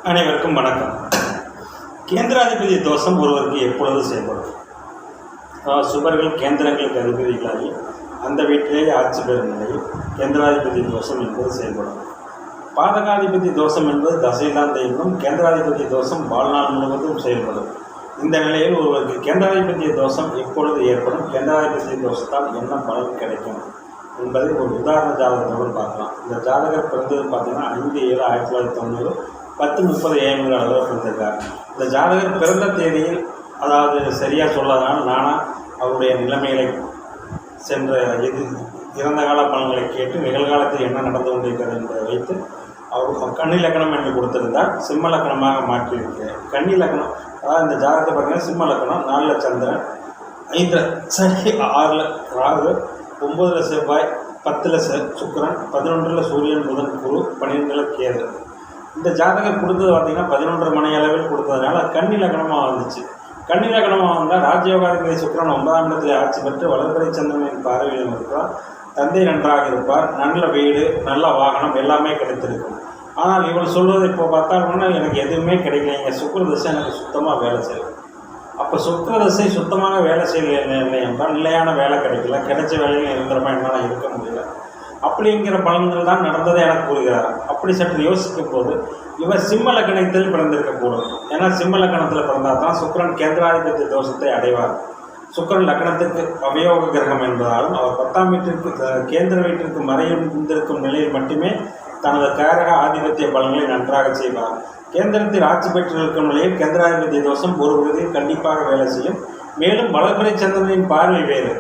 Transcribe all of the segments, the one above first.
அனைவருக்கும் வணக்கம். கேந்திராதிபதி தோஷம் ஒருவருக்கு எப்பொழுது செயல்படும்? சுபர்கள் கேந்திரங்களுக்கு அதிபதிகளாகி அந்த வீட்டிலேயே ஆட்சி பெறும் நிலையில் கேந்திராதிபதி தோஷம் என்பது செயல்படும். பாதகாதிபதி தோஷம் என்பது தசைதான் தெய்வம். கேந்திராதிபதி தோஷம் வாழ்நாள் முழுவதும் செயல்படும். இந்த நிலையில் ஒருவருக்கு கேந்திராதிபதிய தோஷம் எப்பொழுது ஏற்படும், கேந்திராதிபதி தோஷத்தால் என்ன பலன் கிடைக்கும் என்பதை ஒரு உதாரண ஜாதகத்துடன் பார்க்கலாம். இந்த ஜாதகர் பிறந்தது பார்த்தீங்கன்னா 5/7/1990 10:30 AM அளவில் பிறந்திருக்கார். இந்த ஜாதகர் பிறந்த தேதியில், அதாவது சரியாக சொல்லாதனால நானாக அவருடைய நிலைமைகளை சென்ற இறந்த கால பலன்களை கேட்டு நிகழ்காலத்தில் என்ன நடந்து கொண்டிருக்கிறது என்பதை வைத்து அவர் கன்னி லக்கணம் என்று கொடுத்திருந்தால் சிம்ம லக்கணமாக மாற்றியிருக்கிறேன். கன்னி லக்கணம், அதாவது இந்த ஜாதகத்தை பார்த்தீங்கன்னா சிம்ம லக்கணம் 4 சந்திரன், 5 சனி, 6 ராகு, 9 செவ்வாய், 10 சுக்கிரன், 11 சூரியன், புதன், குரு, 12 கேது. இந்த ஜாதகம் கொடுத்தது பார்த்திங்கன்னா 11 மணி அளவில் கொடுத்ததுனால கன்னி லக்கணமாக வந்துச்சு. கன்னி லக்கணமாக வந்தால் ராஜயோகாதிபதி சுக்கிரன் 9ஆம் இடத்தில் ஆட்சி பெற்று வளர்பிறை சந்திரனின் பார்வையிலும் இருக்கிறார். தந்தை நன்றாக இருப்பார். நல்ல வீடு, நல்ல வாகனம் எல்லாமே கிடைத்திருக்கும். ஆனால் இவள் சொல்வது இப்போ பார்த்தாங்கன்னா எனக்கு எதுவுமே கிடைக்கலைங்க, சுக்கிரதசை எனக்கு சுத்தமாக வேலை செய்யலை. அப்போ சுக்கிரதசை சுத்தமாக வேலை செய்யலை என்றால் நிலையான வேலை கிடைக்கல, கிடைச்ச வேலையில் நிரந்தரமாக என்னால் இருக்க முடியல அப்படிங்கிற பலன்கள் தான் நடந்ததை எனக்கு கூறுகிறார். அப்படி சற்று யோசிக்கும் போது இவர் சிம்ம லக்கணத்தில் பிறந்திருக்கக்கூடும். ஏன்னா சிம்ம லக்கணத்தில் பிறந்தால் தான் சுக்கிரன் கேந்திராதிபதி தோஷத்தை அடைவார். சுக்கிரன் லக்கணத்திற்கு அவயோக கிரகம் என்பதாலும் அவர் 10ஆம் வீட்டிற்கு கேந்திர வீட்டிற்கு மறைந்திருக்கும் நிலையில் மட்டுமே தனது காரக ஆதிபத்திய பலன்களை நன்றாக செய்வார். கேந்திரத்தில் ஆட்சி பெற்றிருக்கும் நிலையில் கேந்திராதிபதி தோஷம் ஒரு விதியில் கண்டிப்பாக வேலை செய்யும். மேலும் வளர்பிறை சந்திரனின் பார்வை வேறு.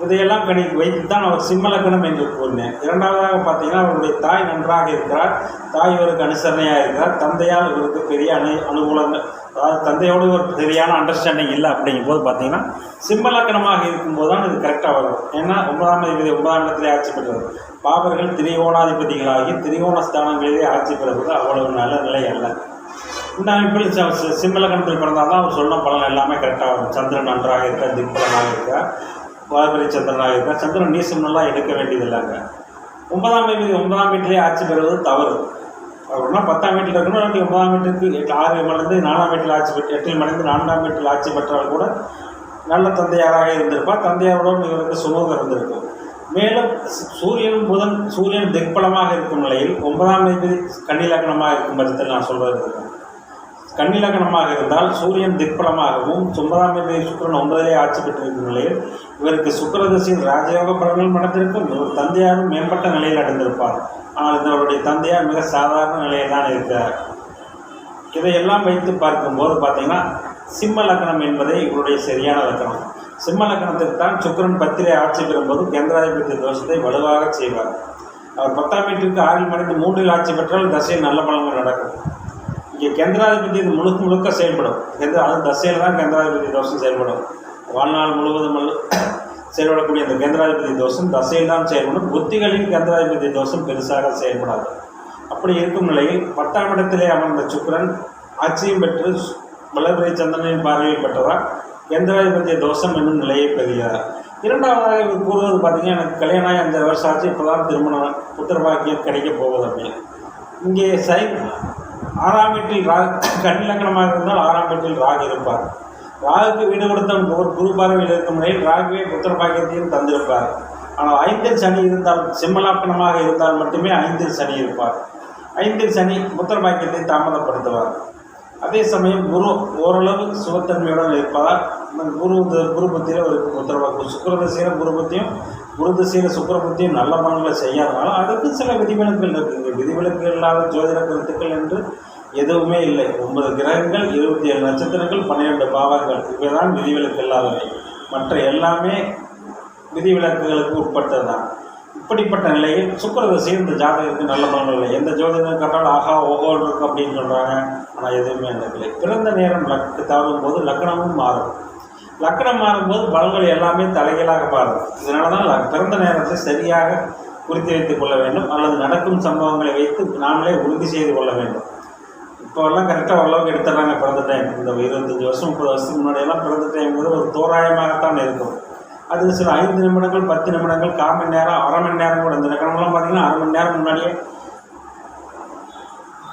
இதையெல்லாம் வைத்து தான் அவர் சிம்ம லக்கணம் என்று கூறினேன். இரண்டாவதாக பார்த்தீங்கன்னா அவருடைய தாய் நன்றாக இருக்கிறார். தாய் இவருக்கு அனுசரணையாக இருக்கிறார். தந்தையால் இவருக்கு பெரிய அனுகூலங்கள், அதாவது தந்தையோடு ஒரு சரியான அண்டர்ஸ்டாண்டிங் இல்லை. அப்படிங்கும்போது பார்த்தீங்கன்னா சிம்ம லக்கணமாக இருக்கும்போது தான் இது கரெக்டாக வரும். ஏன்னா 9ஆம் அதிபதி 9ஆம் இடத்திலே ஆட்சி பெற்றது. பாபர்கள் திரிகோணாதிபதிகளாகி திரிகோண ஸ்தானங்களிலே ஆட்சி பெறுவது அவ்வளவு நல்ல நிலை அல்ல. இந்த அமைப்பில் சிம்ம லக்கணத்தில் பிறந்தால் தான் அவர் சொன்ன பலன் எல்லாமே கரெக்டாக வரும். சந்திரன் நன்றாக இருக்கார், திக்பலனாக இருக்கார், வளர்பிறை சந்திரனாக இருக்கார். சந்திரன் நீசம்லாம் எடுக்க வேண்டியதில்லைங்க. 9ஆம் தேதி 9ஆம் வீட்டிலே ஆட்சி பெறுவது தவறு. அப்படின்னா 10ஆம் வீட்டில் இருக்கணும், இல்லாட்டி 9ஆம் வீட்டுக்கு 6 மணிந்து 4ஆம் வீட்டில் ஆட்சி பெற்று 8 மணிந்து 4ஆம் வீட்டில் ஆட்சி பெற்றால் கூட நல்ல தந்தையாராக இருந்திருப்பார். தந்தையாரோடு இவருக்கு சுமூகம் இருந்திருக்கும். மேலும் சூரியன் திக்பலமாக இருக்கும் நிலையில் 9ஆம் தேதி கன்னி லக்னமாக இருக்கும் பட்சத்தில் நான் சொல்வது கன்னி லக்னமாக இருந்தால் சூரியன் திக்பலமாகவும் 9ஆம் தேதி சுக்கிரன் 9லே ஆட்சி பெற்றிருக்கும் நிலையில் இவருக்கு சுக்கிரதசையின் ராஜயோக பலன்கள் நடந்திருக்கும். இவர் தந்தையாரும் மேம்பட்ட நிலையில் அடைந்திருப்பார். ஆனால் இவருடைய தந்தையார் மிக சாதாரண நிலையில் தான் இருக்கிறார். இதையெல்லாம் வைத்து பார்க்கும்போது பார்த்தீங்கன்னா சிம்ம லக்கணம் என்பதே இவருடைய சரியான லக்கணம். சிம்ம லக்கணத்திற்கு தான் சுக்கிரன் 10லே ஆட்சி பெறும்போது கேந்திராதிபதி தோஷத்தை வலுவாக செய்வார். அவர் 10ஆம் வீட்டிற்கு 6 மணிக்கு 3இல் ஆட்சி பெற்றால் தசையில் நல்ல பலன்கள் நடக்கும். இங்கே கேந்திராதிபதி இது முழுக்க செயல்படும். அது தசையில் தான் கேந்திராதிபதி தோஷம் செயல்படும். வாழ்நாள் முழுவதும் செயல்படக்கூடிய அந்த கேந்திராதிபதி தோஷம் தசையில் தான் செயல்படும். புத்திகளின் கேந்திராதிபதி தோஷம் பெருசாக செயல்படாது. அப்படி இருக்கும் நிலையில் 10ஆம் இடத்திலே அமர்ந்த சுக்கிரன் ஆட்சியும் பெற்று வளர்பிறை சந்திரனின் பார்வையை பெற்றதால் கேந்திராதிபதிய தோஷம் என்னும் நிலையை பெறுகிறார். இரண்டாவதாக இவர் கூறுவது பார்த்தீங்கன்னா எனக்கு கல்யாணம் ஆகி 5 வருஷம் ஆச்சு, இப்போ தான் திருமணம் புத்திரபாக்கியம் கிடைக்கப் போகுது அப்படின்னு. இங்கே 6ஆம் வீட்டில் கன்னி லக்கணமாக இருந்தால் 6ஆம் வீட்டில் ராகு இருப்பார். ராகுக்கு வீடு கொடுத்த ஒரு குரு பார்வையில் இருக்கும் நிலையில் ராகுவே புத்திர பாக்கியத்தையும் தந்திருப்பார். ஆனால் 5இல் சனி இருந்தால் சிம்ம லக்கணமாக இருந்தால் மட்டுமே 5இல் சனி இருப்பார். 5இல் சனி புத்திர பாக்கியத்தை தாமதப்படுத்துவார். அதே சமயம் குரு ஓரளவு சுபத்தன்மையுடன் இருப்பதால் குரு புத்தியில் ஒரு புத்திரபாக்கியம், சுக்கிரதசையில் குரு புத்தியும் குரு திசையில் சுக்கிரபுத்தியும் நல்ல பலன்களை செய்யாதனால அதுக்கு சில விதிவிலக்குகள் இருக்குங்க. விதிவிலக்கு இல்லாத ஜோதிட கருத்துக்கள் என்று எதுவுமே இல்லை. 9 கிரகங்கள், 27 நட்சத்திரங்கள், 12 பாவங்கள், இவைதான் விதிவிலக்கு இல்லாதவை. மற்ற எல்லாமே விதிவிலக்குகளுக்கு உட்பட்டது தான். இப்படிப்பட்ட நிலையில் சுக்கிரதசை இந்த ஜாதகத்துக்கு நல்ல பலன்கள் இல்லை. எந்த ஜோதிடம் கண்டாலும் ஆஹா ஓஹோ இருக்கு அப்படின்னு சொல்கிறாங்க. ஆனால் எதுவுமே இல்லை. பிறந்த நேரம் தவறும் போது லக்கணமும் மாறும். லக்கணம் மாறும்போது பலன்கள் எல்லாமே தலைகீழாக மாறும். இதனால தான் பிறந்த நேரத்தை சரியாக குறித்து வைத்துக் கொள்ள வேண்டும், அல்லது நடக்கும் சம்பவங்களை வைத்து நாமளே உறுதி செய்து கொள்ள வேண்டும். இப்போல்லாம் கரெக்டாக ஓரளவுக்கு எடுத்துடுறாங்க பிறந்த டைம். இந்த 25 வருஷம் 30 வருஷத்துக்கு முன்னாடியெல்லாம் பிறந்த டைம்ங்கிறது ஒரு தோராயமாகத்தான் இருக்கும். அது சில 5 நிமிடங்கள் 10 நிமிடங்கள் 1/4 மணி நேரம் 1/2 மணி நேரம் கூட. இந்த லக்கணம்லாம் பார்த்தீங்கன்னா 1/2 மணி நேரம் முன்னாடியே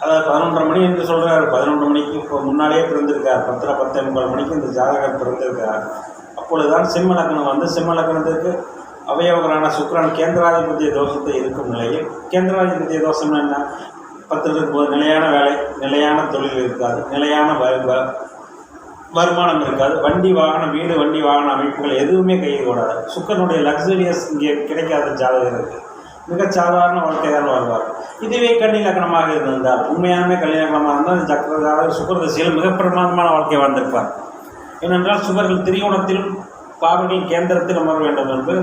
அதாவது 11:30 மணி என்று சொல்கிறார். 11 மணிக்கு இப்போ முன்னாடியே பிறந்திருக்கார். 10:45 மணிக்கு இந்த ஜாதகர் பிறந்திருக்கார். அப்பொழுதுதான் சிம்ம லக்னம் வந்து சிம்ம லக்னத்துக்கு அவயவகரான சுக்கிரன் கேந்திராதிபத்திய தோஷத்தை இருக்கும் நிலையில், கேந்திராதிபத்திய தோஷம் என்ன, 10 இருக்கும்போது நிலையான வேலை, நிலையான தொழில் இருக்காது, நிலையான வருமானம் இருக்காது, வண்டி வாகனம், வீடு வண்டி வாகன அமைப்புகள் எதுவுமே கையில் கூடாது. சுக்கரனுடைய லக்ஸுரியஸ் இங்கே கிடைக்காத ஜாதகருக்கு மிக சாதாரண வாழ்க்கை தான் வாழ்வார். இதுவே கன்னி லக்னமாக இருந்தால், உண்மையானமே கன்னி லக்னமாக இருந்தால் சக்கரதாக சுக்கர திசையில் மிக பிரமாதமான வாழ்க்கை வாழ்ந்திருப்பார். ஏனென்றால் சுகர்கள் திரிகோணத்திலும் பாவர்கள் கேந்திரத்தில் அமர வேண்டும் என்பது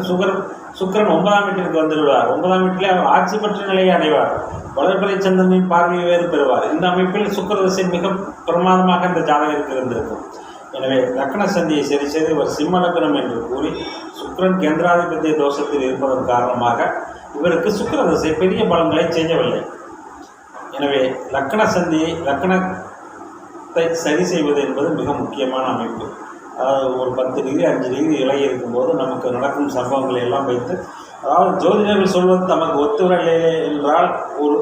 சுக்கரன் 9ஆம் வீட்டிற்கு வந்துவிடுவார். 9ஆம் வீட்டிலே அவர் ஆட்சி பெற்ற நிலையை அடைவார். வளர்பிறை சந்திரனின் பார்வையை வேறு பெறுவார். இந்த அமைப்பில் சுக்கர திசை மிக பிரமாதமாக இந்த ஜாதகருக்கு இருந்திருக்கும். எனவே லக்ன சந்தியை சரி செய்து இவர் சிம்ம லக்னம் என்று கூறி சுக்கிரன் கேந்திராதிபத்திய தோஷத்தில் இருப்பதன் காரணமாக இவருக்கு சுக்கிர திசை பெரிய பலன்களை செய்யவில்லை. எனவே லக்ன சந்தியை லக்னத்தை சரி செய்வது என்பது மிக முக்கியமான அமைப்பு. அதாவது ஒரு 10 டிகிரி 5 டிகிரி இலை இருக்கும்போது நமக்கு நடக்கும் சம்பவங்களை எல்லாம் வைத்து, அதாவது ஜோதிடர்கள் சொல்வது நமக்கு ஒத்துவரவில்லை என்றால், ஒரு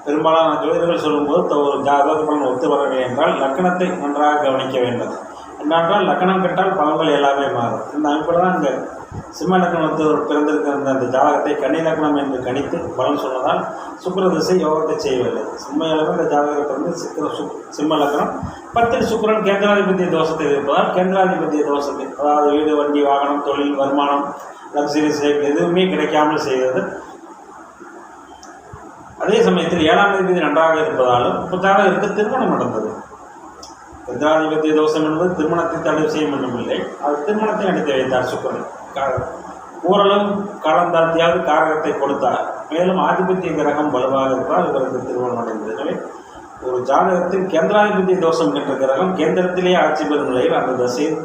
பெரும்பாலான ஜோதிடர்கள் சொல்லும்போது ஒரு ஜாதக பலன் ஒத்து வரவில்லை என்றால் லக்கணத்தை நன்றாக கவனிக்க வேண்டும். என்னென்றால் லக்கணம் கெட்டால் பலன்கள் எல்லாமே மாறும். இந்த அமைப்பில் தான் இந்த சிம்ம லக்னத்தில் பிறந்திருக்கிற அந்த ஜாதகத்தை கன்னி லக்னம் என்று கணித்து பலன் சொன்னதால் சுக்கிர திசை யோகத்தை செய்யவில்லை. சிம்ம இந்த ஜாதகத்தை வந்து சிம்ம லக்னம் 10 சுக்கிரன் கேந்திராதிபத்திய தோஷத்தில் இருப்பதால் கேந்திராதிபத்திய தோஷத்தை, அதாவது வீடு வண்டி வாகனம் தொழில் வருமானம் லக்ஸரிஸ் லைஃப் எதுவுமே கிடைக்காமல் செய்தது. அதே சமயத்தில் 7ஆம் அதிபதி நன்றாக இருப்பதாலும் இப்போ ஜாதகருக்கு திருமணம் நடந்தது. கேந்திராதிபத்திய தோஷம் என்பது திருமணத்தை தடை செய்யும் என்றுமில்லை, அது திருமணத்தை நடத்தி வைத்தார் சுக்கிரன். ஓரளவு காலந்தாழ்த்தியாவது காரகத்தை கொடுத்தார். மேலும் ஆதிபத்திய கிரகம் வலுவாக இருப்பால் இவருக்கு திருமணம் அடைந்தது. எனவே ஒரு ஜாதகத்தில் கேந்திராதிபத்திய தோஷம் என்ற கிரகம் கேந்திரத்திலேயே ஆட்சி பெறும் நிலையில் அந்த தசையில்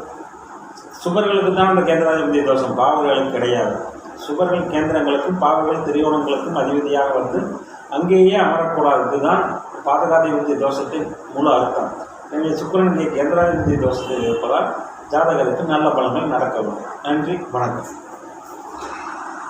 சுபர்களுக்கு தான் அந்த கேந்திராதிபத்திய தோஷம், பாவர்களுக்கு கிடையாது. சுபர்கள் கேந்திரங்களுக்கும் பாவர்கள் திரியோணங்களுக்கும் அதிபதியாக வந்து அங்கேயே அமரக்கூடாது. இதுதான் பாதகாதிபத்திய தோஷத்தின் முழு அர்த்தம். எனவே சுக்கிரனுடைய கேந்திராதிபத்திய தோஷத்தில் இருப்பதால் ஜாதகருக்கு நல்ல பலன்கள் நடக்கவும். நன்றி, வணக்கம்.